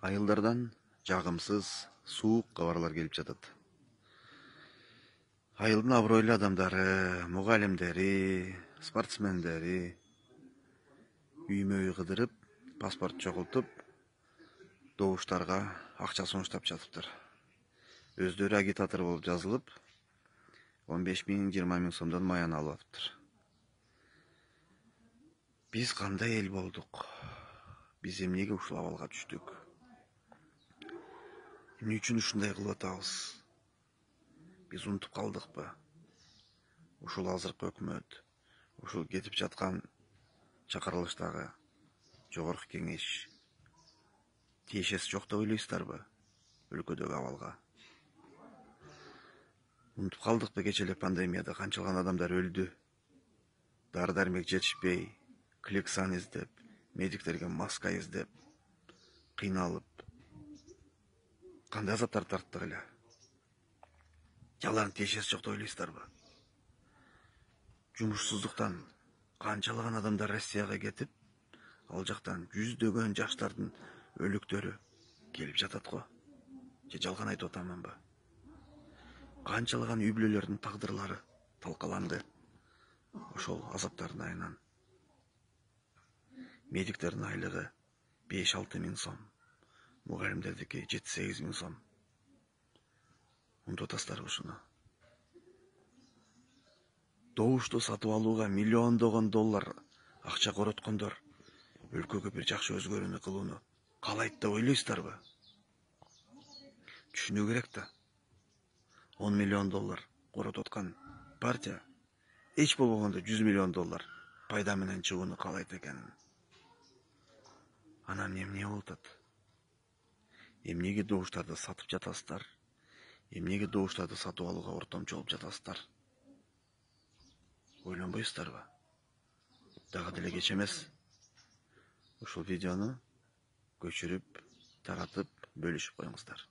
Айылдардан жагымсыз, суук кабарлар келип жатат. Айылдын абройлуу адамдары, мугалимдери, спортсмендери үймө үй кыдырып, паспорт чогултуп, добуштарга акча сунуштап жатыптыр. Өздөрү агитатор болуп жазылып, 15 000, 20 000 сомдон маян алып атыптыр. Биз кандай эл болдук? Биз эмнеге ушул абалга түштүк? Эмне үчүн ушундай кылып атабыз? Биз унутуп калдыкпы? Ушул азыркы өкмөт, ушул кетип жаткан чакырылыштагы жогорку кеңеш тиешеси жок деп ойлойсуздарбы? Өлкөдөгү абалга. Унутуп калдыкпы, кече эле пандемияда канчалган адамдар өлдү? Дары дармек жетишпей, Клексан издеп, медиктерге маска издеп, кыйналып, кандай азаптар тарттык эле? Алардын тиешеси жок деп ойлойсуздарбы? Жумушсуздуктан канчалаган адамдар Россияга кетип, ал жактан жүздөгөн жаштардын өлүктөрү келип жатат го. Же жалган айтып атаманбы? Канчалаган үй бүлөлөрдүн тагдырлары талкаланды ошол азаптардын айынан. Медиктердин айлыгы 5-6 000 сом, мугалимдердики 7-8 000 сом. Унутуп атасыздарбы ушуну? Добушту сатып алууга миллиондогон доллар акча короткондор өлкөгө бир жакшы өзгөрүүнү кылууну каалайт деп ойлойсуздарбы? Түшүнүү керек да. 10 миллион доллар коротуп аткан партия эч болбогондо 100 миллион доллар пайда менен чыгууну каалайт экен. Анан эмне болуп атат? Эмнеге добуштарды сатып жатасыздар? Эмнеге добуштарды сатып алууга ортомчу болуп жатасыздар? Ойлонбойсуздарбы? Дагы деле кеч эмес. Ушул видеону көчүрүп, таратып, бөлүшүп коюңуздар.